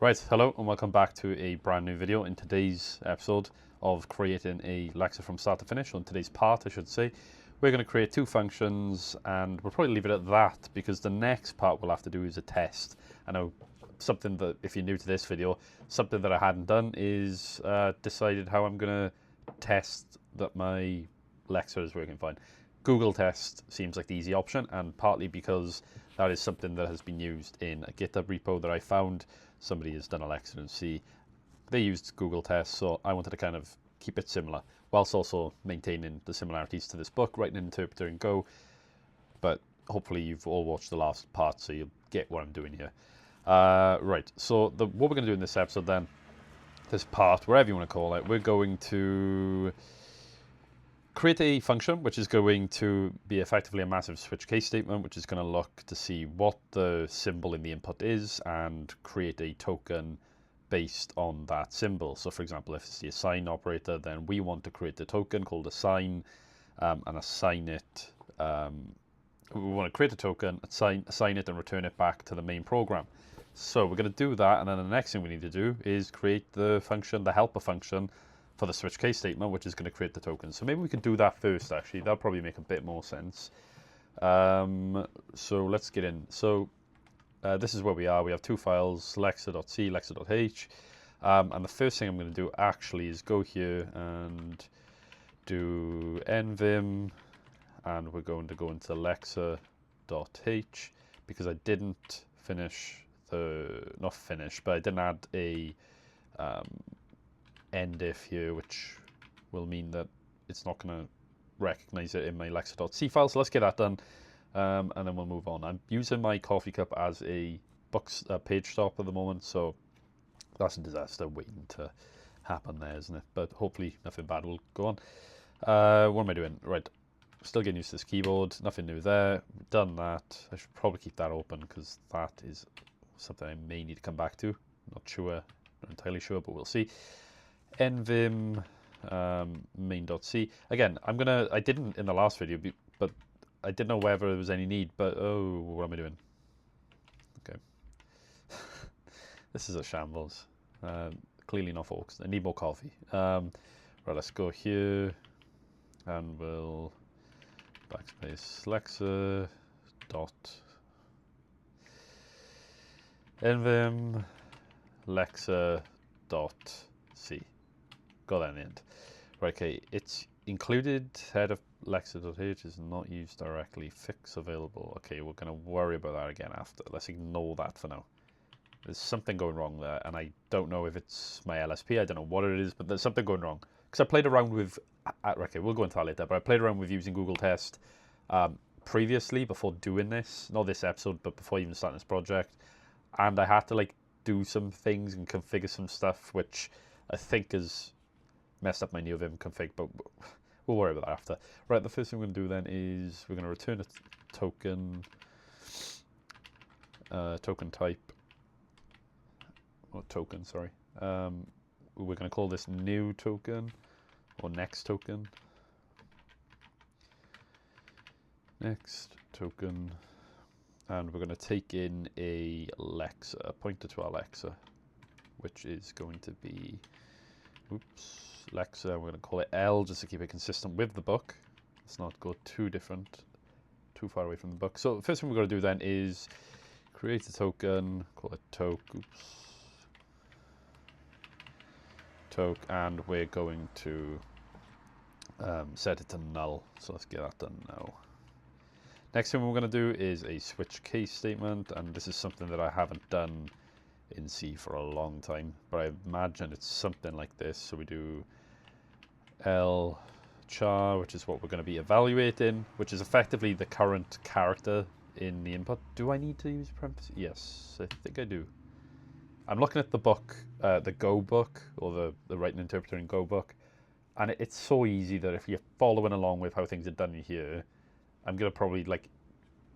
Right, hello and welcome back to a brand new video. In today's episode of creating a Lexer from start to finish, or in today's part I should say, we're going to create two functions and we'll probably leave it at that because the next part we'll have to do is a test. I know something that, if you're new to this video, something that I hadn't done is decided how I'm going to test that my Lexer is working fine. Google test seems like the easy option, and partly because that is something that has been used in a GitHub repo that I found. Somebody has done a Lexer and see they used Google test, so I wanted to kind of keep it similar whilst also maintaining the similarities to this book, Writing an Interpreter in Go. But hopefully you've all watched the last part, so you'll get what I'm doing here. Right, so what we're going to do in this episode then, this part, wherever you want to call it, we're going to create a function which is going to be effectively a massive switch case statement, which is going to look to see what the symbol in the input is and create a token based on that symbol. So for example, if it's the assign operator, then we want to create a token called assign and assign it. We want to create a token, assign it and return it back to the main program. So we're going to do that, and then the next thing we need to do is create the function, the helper function, for the switch case statement, which is going to create the token. So maybe we could do that first, actually. That'll probably make a bit more sense. So let's get in. So this is where we are. We have two files, lexer.c, lexer.h. And the first thing I'm going to do actually is go here and do nvim, and we're going to go into lexer.h because I didn't finish not finish, but I didn't add a end if here, which will mean that it's not going to recognize it in my lexer.c file. So let's get that done, and then we'll move on. I'm using my coffee cup as a page stop at the moment, so that's a disaster waiting to happen there, isn't it? But hopefully nothing bad will go on. What am I doing? Right, still getting used to this keyboard. Nothing new there. Done that. I should probably keep that open because that is something I may need to come back to. Not sure, not entirely sure, but we'll see. nvim main.c. Again, I didn't in the last video, but I didn't know whether there was any need, but oh, what am I doing? Okay. This is a shambles. Clearly not focused. I need more coffee. Right, let's go here and we'll backspace lexer dot nvim lexer dot c. Got that in the end. Right, okay, it's included. Head of lexer.h is not used directly. Fix available. Okay, we're going to worry about that again after. Let's ignore that for now. There's something going wrong there, and I don't know if it's my LSP. I don't know what it is, but there's something going wrong. Because I played around with... Okay, we'll go into that later, but I played around with using Google Test previously before doing this. Not this episode, but before even starting this project. And I had to, like, do some things and configure some stuff, which I think has messed up my neovim config, but we'll worry about that after. Right, the first thing we're going to do then is we're going to return a token, token type, or token, sorry. We're going to call this new token, or next token. Next token, and we're going to take in a lexer, a pointer to our lexer, which is going to be, lexer, we're going to call it L just to keep it consistent with the book. Let's not go too far away from the book. So the first thing we're going to do then is create a token, call it toke, and we're going to set it to null. So let's get that done now. Next thing we're going to do is a switch case statement, and this is something that I haven't done in C for a long time, but I imagine it's something like this. So we do L char, which is what we're going to be evaluating, which is effectively the current character in the input. Do I need to use parentheses? Yes, I think I do. I'm looking at the book, the Go book, or the Writing Interpreter in Go book, and it's so easy that if you're following along with how things are done in here, I'm going to probably like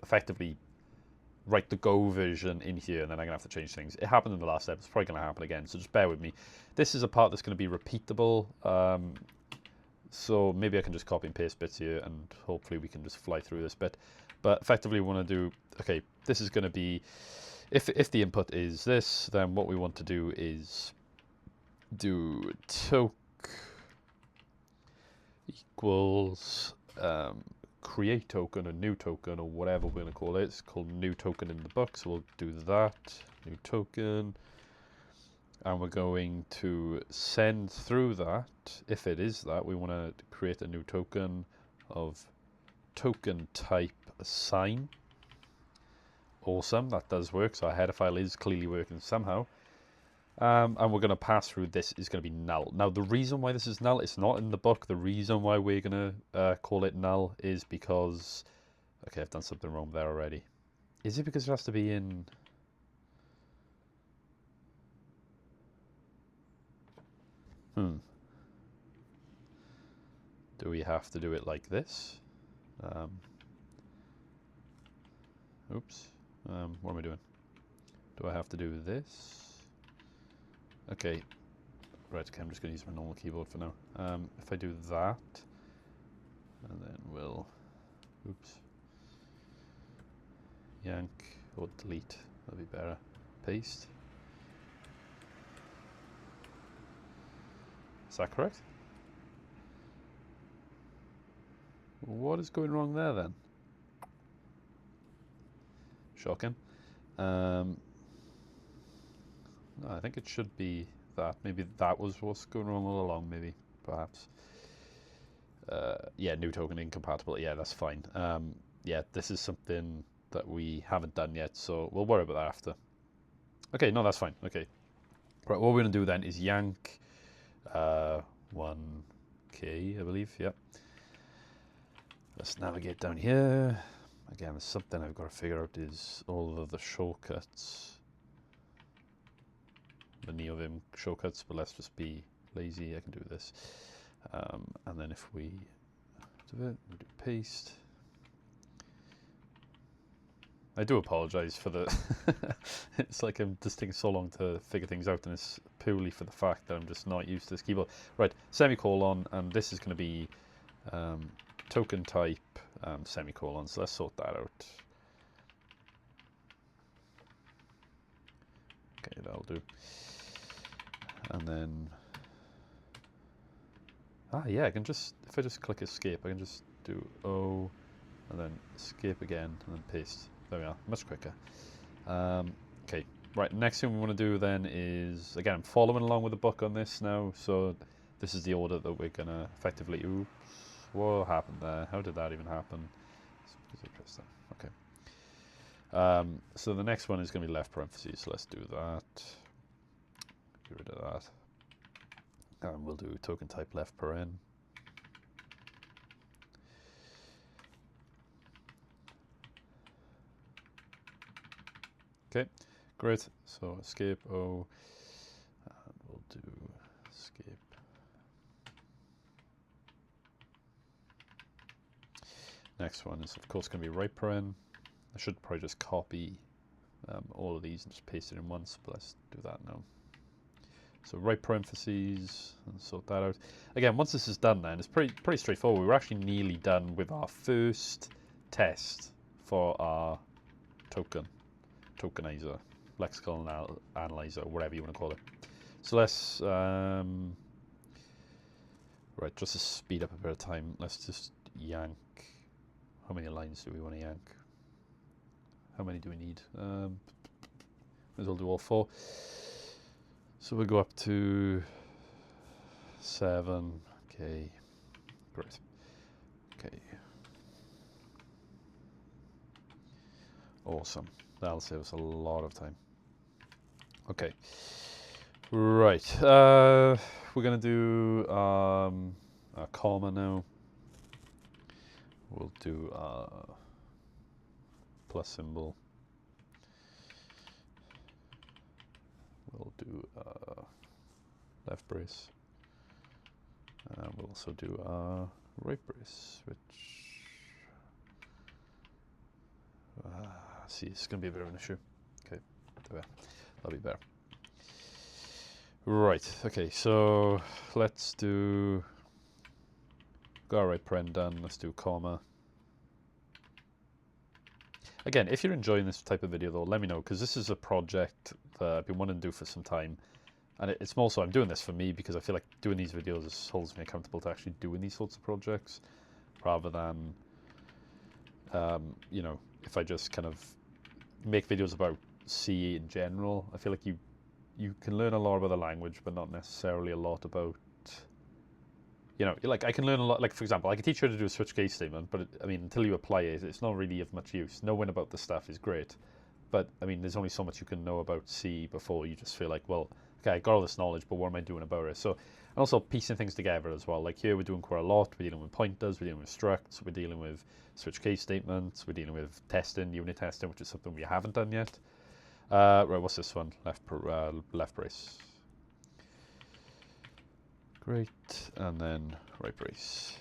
effectively write the Go version in here, and then I'm going to have to change things. It happened in the last step. It's probably going to happen again, so just bear with me. This is a part that's going to be repeatable, so maybe I can just copy and paste bits here, and hopefully we can just fly through this bit. But effectively we want to do, okay, this is going to be if the input is this, then what we want to do is do token equals create token, a new token, or whatever we're going to call it. It's called new token in the book, so we'll do that, new token, and we're going to send through that. If it is that, we want to create a new token of token type assign. Awesome, that does work, so our header file is clearly working somehow. And we're going to pass through this is going to be null. Now, the reason why this is null, it's not in the book. The reason why we're going to call it null is because... Okay, I've done something wrong there already. Is it because it has to be in... Do we have to do it like this? Oops. What am I doing? Do I have to do this? Okay, right, okay, I'm just going to use my normal keyboard for now. If I do that, and then we'll, oops, yank or delete, that'll be better, paste. Is that correct? What is going wrong there then? Shocking. No, I think it should be that. Maybe that was what's going wrong all along, maybe, perhaps. Yeah, new token incompatible. Yeah, that's fine. Yeah, this is something that we haven't done yet, so we'll worry about that after. Okay, no, that's fine. Okay. Right, what we're going to do then is yank 1k, I believe. Yep. Let's navigate down here. Again, there's something I've got to figure out is all of the shortcuts. The NeoVim shortcuts, but let's just be lazy. I can do this. And then if we do it, we do paste. I do apologize for the... It's like I'm just taking so long to figure things out, and it's purely for the fact that I'm just not used to this keyboard. Right, semicolon, and this is going to be token type semicolon, so let's sort that out. Okay, that'll do. And then, yeah, I can just, if I just click escape, I can just do O, and then escape again, and then paste. There we are, much quicker. Okay, right, next thing we want to do then is, again, I'm following along with the book on this now, so this is the order that we're going to effectively, oops, what happened there? How did that even happen? It's because I pressed that, okay. So the next one is going to be left parentheses, so let's do that. Get rid of that. And we'll do token type left paren. Okay, great. So escape O, and we'll do escape. Next one is of course going to be right paren. I should probably just copy all of these and just paste it in once, but let's do that now. So right parentheses, and sort that out. Again, once this is done then, it's pretty straightforward. We're actually nearly done with our first test for our tokenizer, lexical analyzer, whatever you want to call it. So let's, right, just to speed up a bit of time, let's just yank. How many lines do we want to yank? How many do we need? Might as well do all 4. So we'll go up to 7. Okay, great. Okay, awesome. That'll save us a lot of time. Okay, right. We're gonna do a comma now. We'll do plus symbol. We'll do left brace. We'll also do right brace, which see, it's going to be a bit of an issue. Okay, there, that'll be better. Right. Okay, so let's do. Got our right paren done. Let's do comma. Again, if you're enjoying this type of video though, let me know, because this is a project that I've been wanting to do for some time. And it's more so I'm doing this for me because I feel like doing these videos holds me accountable to actually doing these sorts of projects, rather than, you know, if I just kind of make videos about C in general. I feel like you can learn a lot about the language, but not necessarily a lot about, you know, like I can learn a lot. Like for example, I can teach you how to do a switch case statement, but I mean, until you apply it, it's not really of much use. Knowing about the stuff is great, but I mean, there's only so much you can know about C before you just feel like, well, okay, I got all this knowledge, but what am I doing about it? So, and also piecing things together as well. Like here, we're doing quite a lot. We're dealing with pointers, we're dealing with structs, we're dealing with switch case statements, we're dealing with testing, unit testing, which is something we haven't done yet. Right, what's this one? Left brace. Great, and then right brace.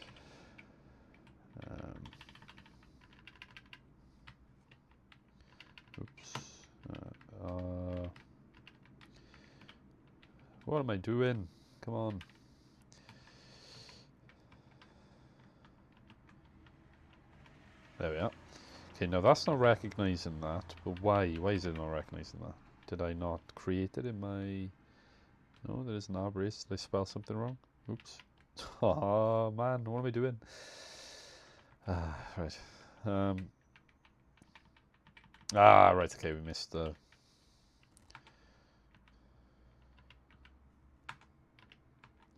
Oops. What am I doing? Come on. There we are. Okay, now that's not recognizing that, but why? Why is it not recognizing that? Did I not create it in my... No, there is an R brace. Did I spell something wrong? Oops. Oh man, what am I doing? Right. Right, okay, we missed the...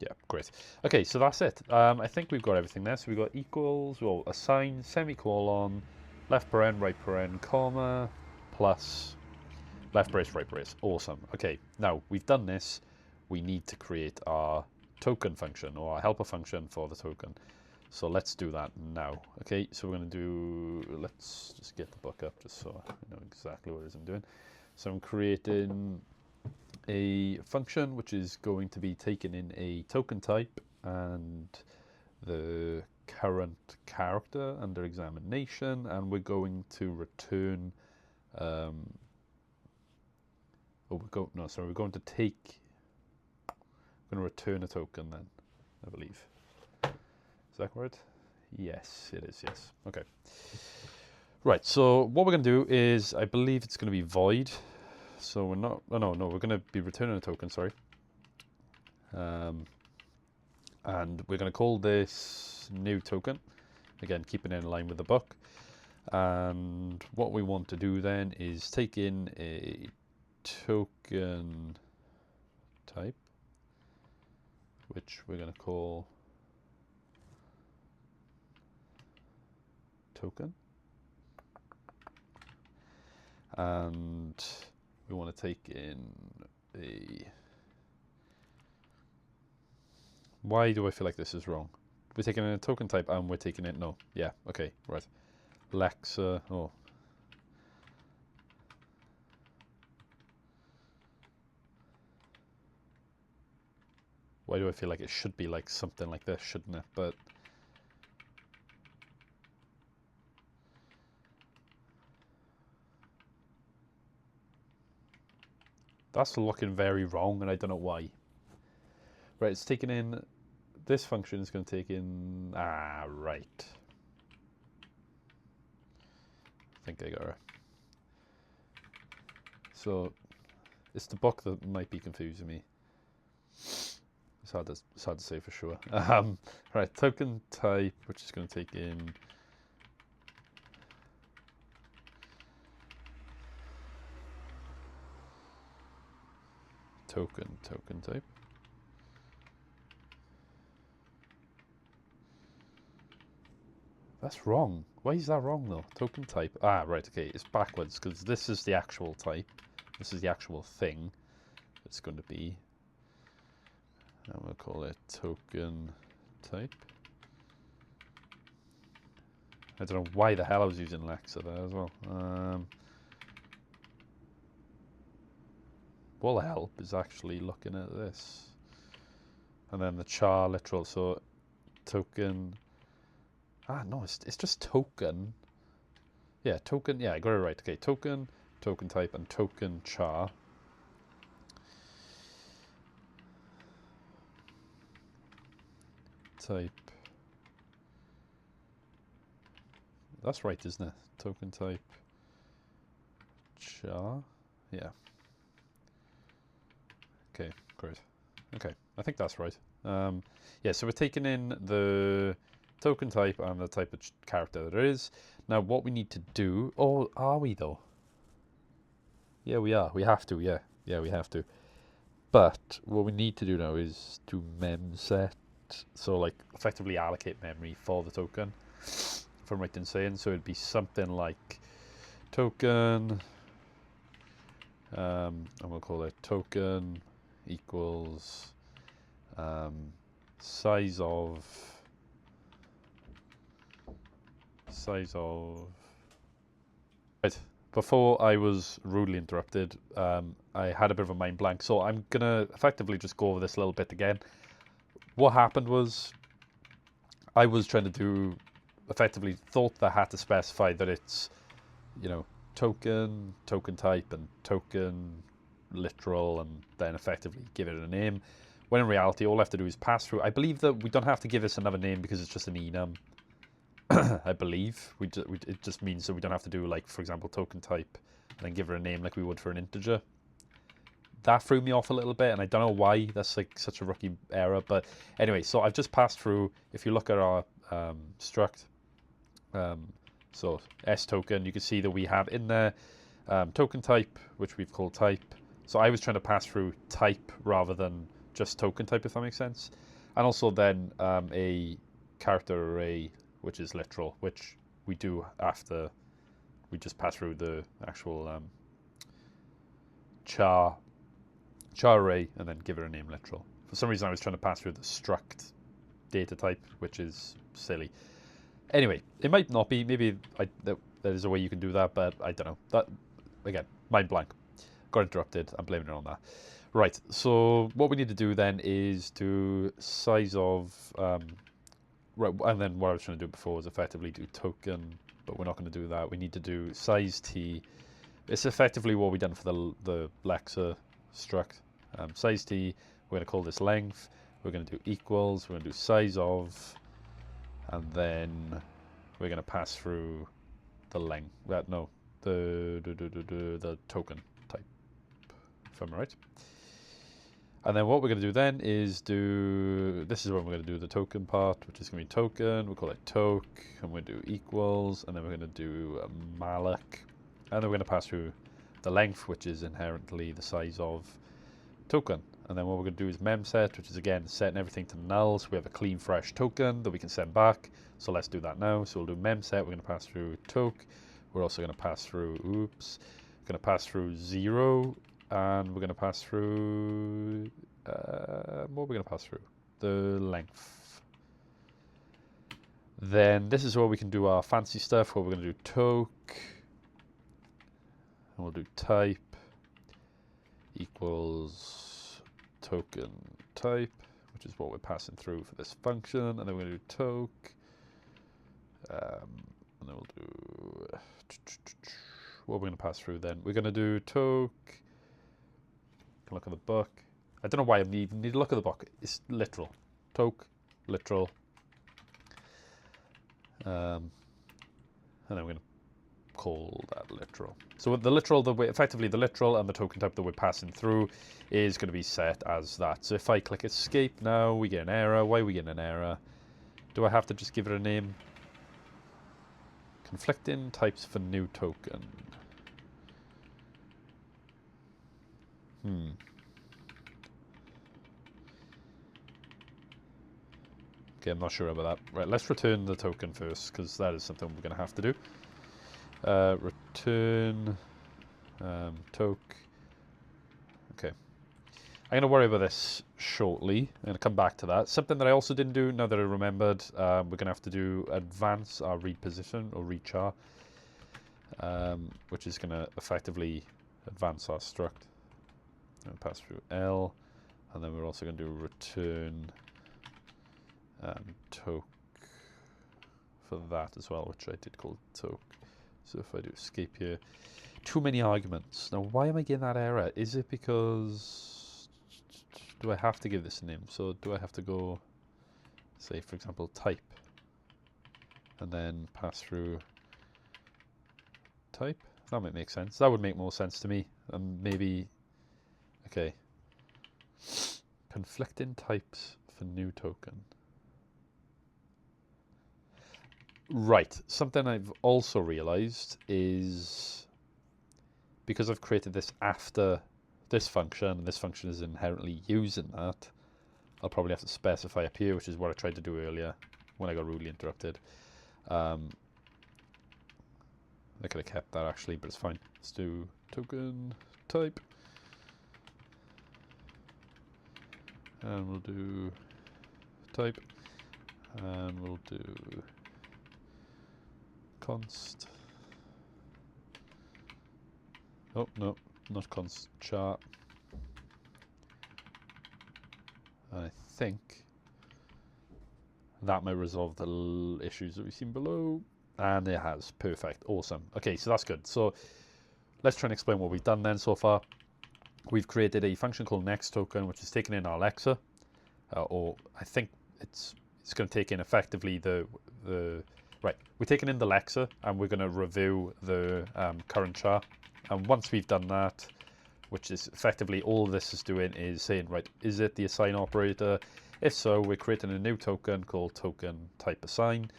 Yeah, great. Okay, so that's it. I think we've got everything there. So we've got equals, well, assign, semicolon, left paren, right paren, comma, plus left brace, right brace. Awesome. Okay, now we've done this. We need to create our token function, or our helper function for the token. So let's do that now. Okay, so we're going to do, let's just get the book up just so I know exactly what it is I'm doing. So I'm creating a function which is going to be taken in a token type and the current character under examination, and we're going to return we're going to take, we're going to return a token then, I believe. Is that correct? Yes, it is, yes. Okay. Right, so what we're going to do is, I believe it's going to be void. So we're not, no, we're going to be returning a token, sorry. And we're going to call this new token. Again, keeping it in line with the book. And what we want to do then is take in a token type, which we're going to call token. And we want to take in a... Why do I feel like this is wrong? We're taking in a token type and we're taking it... No. Yeah, okay, right. Lexer... Oh. Why do I feel like it should be like something like this, shouldn't it? But... That's looking very wrong, and I don't know why. Right, it's taking in... This function is going to take in... right. I think I got it. So, it's the book that might be confusing me. It's hard to say for sure. Right, token type, which is going to take in... token type. That's wrong. Why is that wrong though? Token type. Right, okay, it's backwards because this is the actual type. This is the actual thing it's going to be. And we'll call it token type. I don't know why the hell I was using Lexer there as well. What will help is actually looking at this. And then the char literal, so token... no, it's just token. Yeah, token, yeah, I got it right. Okay, token, token type, and token char. Type. That's right, isn't it? Token type. char. Yeah. Okay, great. Okay, I think that's right. Yeah, so we're taking in the token type and the type of character that it is. Now, what we need to do... Oh, are we, though? Yeah, we are. We have to, yeah. Yeah, we have to. But what we need to do now is to memset. So, like, effectively allocate memory for the token, if I'm right in saying. So it'd be something like token... I'm going to call it token equals size of right. Before I was rudely interrupted, I had a bit of a mind blank, so I'm gonna effectively just go over this a little bit again. What happened was I was trying to do effectively thought that I had to specify that it's, you know, token type and token literal, and then effectively give it a name, when in reality all I have to do is pass through. I believe that we don't have to give this another name because it's just an enum. I believe it just means that we don't have to do, like, for example, token type and then give her a name like we would for an integer. That threw me off a little bit, and I don't know why. That's like such a rookie error, but anyway, so I've just passed through. If you look at our struct, so S token, you can see that we have in there token type, which we've called type. So I was trying to pass through type rather than just token type, if that makes sense. And also then a character array, which is literal, which we do after we just pass through the actual char array and then give it a name literal. For some reason I was trying to pass through the struct data type, which is silly. Anyway, it might not be. Maybe there is a way you can do that, but I don't know. That, again, mind blank. Got interrupted. I'm blaming it on that. Right, so what we need to do then is do size of... right, and then what I was trying to do before was effectively do token, but we're not going to do that. We need to do size t. It's effectively what we've done for the lexer struct. Size t, we're going to call this length. We're going to do equals. We're going to do size of, and then we're going to pass through the length. No, the token type, if I'm right. And then what we're going to do then is this is when we're going to do the token part, which is going to be token. We'll call it toke, and we'll do equals, and then we're going to do malloc, and then we're going to pass through the length, which is inherently the size of token. And then what we're going to do is memset, which is again setting everything to null, so we have a clean fresh token that we can send back. So let's do that now. So we'll do memset. We're going to pass through toke. We're also going to pass through we're going to pass through 0, and we're going to pass through what are we going to pass through? The length. Then this is where we can do our fancy stuff, where we're going to do toke, and we'll do type equals token type, which is what we're passing through for this function, and then we're going to do toke, and then we'll do what we're going to pass through then. We're going to do toke. Look at the book. I don't know why I need to look at the book. It's literal. Toke, literal. And then we're going to call that literal. So the literal, effectively the literal and the token type that we're passing through is going to be set as that. So if I click escape now, we get an error. Why are we getting an error? Do I have to just give it a name? Conflicting types for new token. Okay, I'm not sure about that. Right, let's return the token first, because that is something we're going to have to do. Return toke. Okay. I'm going to worry about this shortly. I'm going to come back to that. Something that I also didn't do, now that I remembered, we're going to have to do advance our read position, or read char, which is going to effectively advance our struct. And pass through L, and then we're also going to do return toke for that as well, which I did call toke. So if I do escape here, too many arguments. Now, why am I getting that error? Is it because, do I have to give this a name? So do I have to go, say, for example, type, and then pass through type? that might make sense. That would make more sense to me. Maybe, okay. Conflicting types for new token. Right, something I've also realized is because I've created this after this function, and this function is inherently using that, I'll probably have to specify up here, which is what I tried to do earlier when I got rudely interrupted. I could have kept that actually, but it's fine. Let's do token type. And we'll do type. And we'll do const. Oh, no, not const chart. And I think that might resolve the issues that we've seen below. And it has. Perfect. Awesome. Okay, so that's good. So let's try and explain what we've done then so far. We've created a function called nextToken, which is taken in our Lexer, or I think it's going to take in effectively right. We're taking in the Lexer, and we're going to review the current char. And once we've done that, which is effectively all this is doing is saying, right, is it the assign operator? If so, we're creating a new token called token type assign.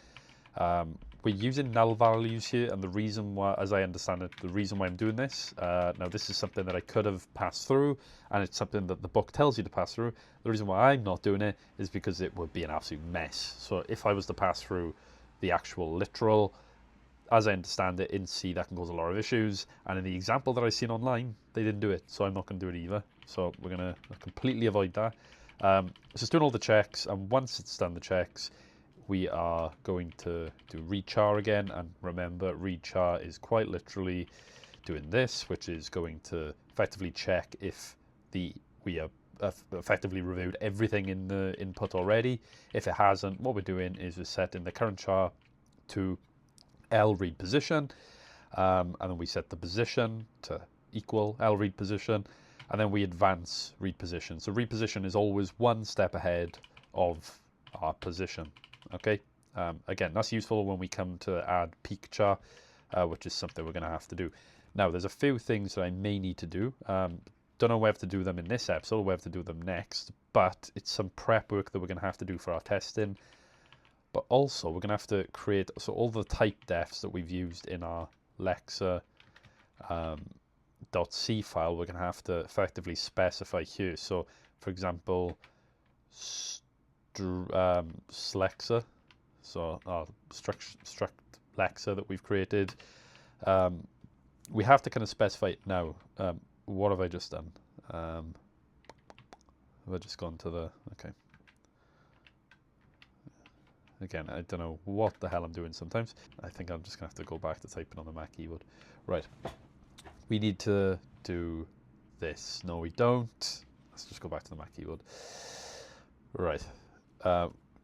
We're using null values here, and the reason why, as I understand it, the reason why I'm doing this, now this is something that I could have passed through, and it's something that the book tells you to pass through. The reason why I'm not doing it is because it would be an absolute mess. So if I was to pass through the actual literal, as I understand it, in C, that can cause a lot of issues. And in the example that I've seen online, they didn't do it, so I'm not going to do it either. So we're going to completely avoid that. So it's doing all the checks, and once it's done the checks, we are going to do read char again. And remember, read char is quite literally doing this, which is going to effectively check if we have effectively reviewed everything in the input already. If it hasn't, what we're doing is we're setting the current char to L read position, and then we set the position to equal L read position, and then we advance read position. So read position is always one step ahead of our position. Okay, again, that's useful when we come to add peak char, which is something we're going to have to do. Now, there's a few things that I may need to do. Don't know whether to do them in this episode or whether to do them next, but it's some prep work that we're going to have to do for our testing. But also, we're going to have to create, so all the type defs that we've used in our Lexer .c file, we're going to have to effectively specify here. So, for example, Lexer, so our struct Lexer that we've created, we have to kind of specify it now. What have I just done? Have I just gone to the, okay. Again, I don't know what the hell I'm doing sometimes. I think I'm just going to have to go back to typing on the Mac keyboard. Right. We need to do this. No, we don't. Let's just go back to the Mac keyboard. Right.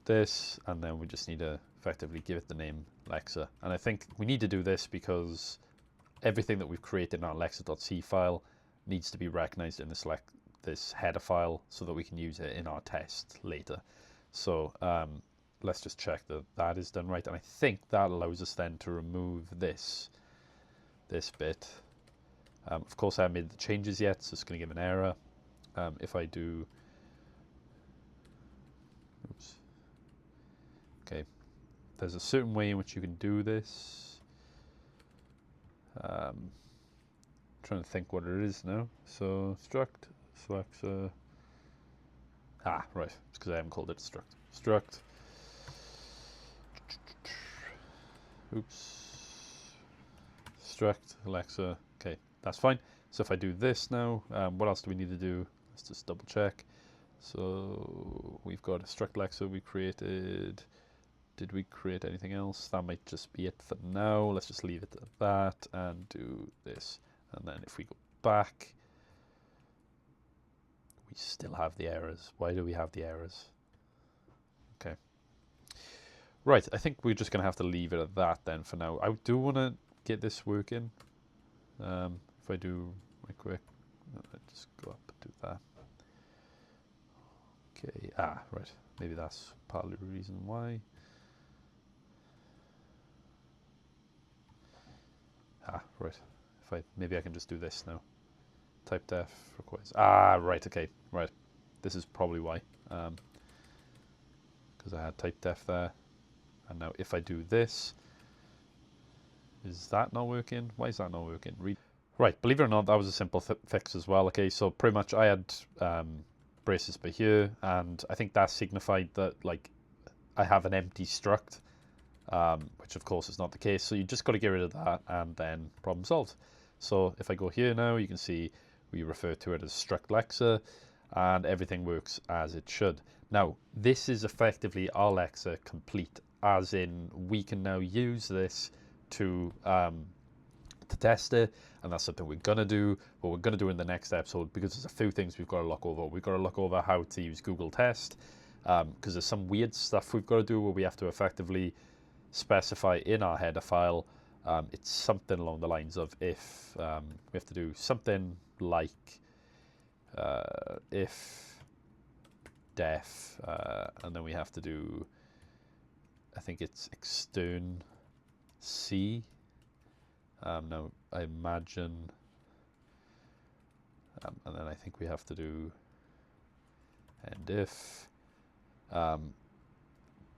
This, and then we just need to effectively give it the name Lexer. And I think we need to do this because everything that we've created in our lexer.c file needs to be recognized in this header file so that we can use it in our test later. So, let's just check that that is done right, and I think that allows us then to remove this bit. Of course, I haven't made the changes yet, so it's going to give an error. If I do, oops. Okay, there's a certain way in which you can do this. Trying to think what it is now. So struct, Lexer. Right, it's because I haven't called it struct. Oops. Struct Lexer. Okay, that's fine. So if I do this now, what else do we need to do? Let's just double check. So we've got a struct Lexer we created. Did we create anything else? That might just be it for now. Let's just leave it at that and do this. And then if we go back, we still have the errors. Why do we have the errors? Okay. Right, I think we're just going to have to leave it at that then for now. I do want to get this working. If I do right quick, just go up and do that. Okay, right. Maybe that's partly the reason why. Right. Maybe I can just do this now. Type def requires. Ah, right. Okay, right. This is probably why. Because I had type def there, and now if I do this, is that not working? Why is that not working? Right. Believe it or not, that was a simple fix as well. Okay, so pretty much I had braces by here, and I think that signified that like I have an empty struct, which of course is not the case. So you just got to get rid of that, and then problem solved. So if I go here now, you can see we refer to it as struct lexer, and everything works as it should. Now, this is effectively our lexer complete, as in we can now use this to test it, and that's something we're going to do. What we're going to do in the next episode, because there's a few things we've got to look over. We've got to look over how to use Google Test, because there's some weird stuff we've got to do where we have to effectively specify in our header file. It's something along the lines of if we have to do something like if def, and then we have to do, I think it's extern C. Now I imagine, and then I think we have to do and if.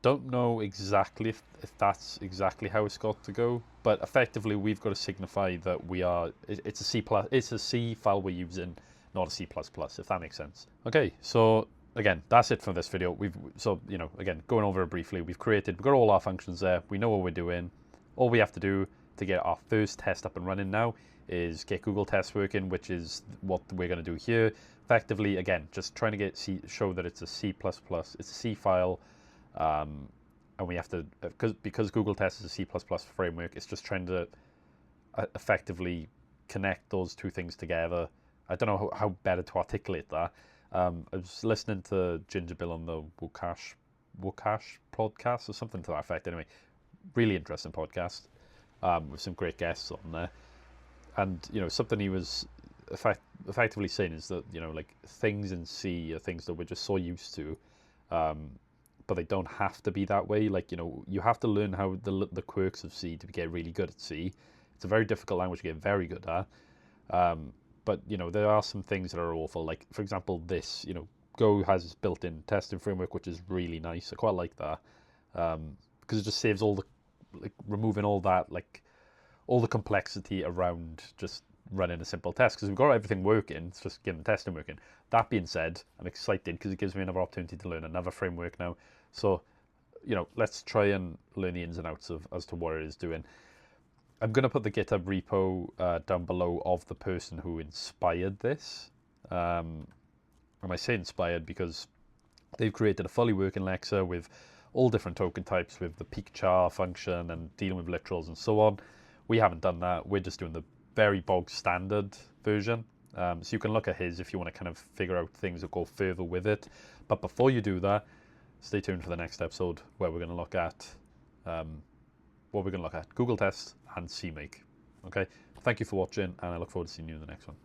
Don't know exactly if that's exactly how it's got to go, but effectively we've got to signify that we are. It's a C file we're using, not a C++. If that makes sense. Okay, so again, that's it for this video. Again, going over it briefly, we've got all our functions there. We know what we're doing. All we have to do to get our first test up and running now is get Google Test working, which is what we're going to do here. Effectively, again, just trying to show that it's a C++, it's a C file, and we have to, because Google Test is a C++ framework, it's just trying to effectively connect those two things together. I don't know how better to articulate that. I was listening to Ginger Bill on the Wokash podcast or something to that effect. Anyway, really interesting podcast with some great guests on there. And something he was effectively saying is that like things in C are things that we're just so used to, but they don't have to be that way. Like you have to learn how the quirks of C to get really good at C. It's a very difficult language to get very good at. But there are some things that are awful. Like for example, this Go has its built-in testing framework, which is really nice. I quite like that because it just saves all the removing all that all the complexity around just running a simple test, because we've got everything working. It's just getting the testing working. That being said, I'm excited because it gives me another opportunity to learn another framework now. So let's try and learn the ins and outs as to what it is doing. I'm going to put the GitHub repo down below of the person who inspired this. And I say inspired because they've created a fully working Lexer with all different token types, with the peak char function and dealing with literals and so on. We haven't done that. We're just doing the very bog standard version. So you can look at his if you want to kind of figure out things that go further with it. But before you do that, stay tuned for the next episode where we're going to look at Google Test and CMake. Okay, thank you for watching, and I look forward to seeing you in the next one.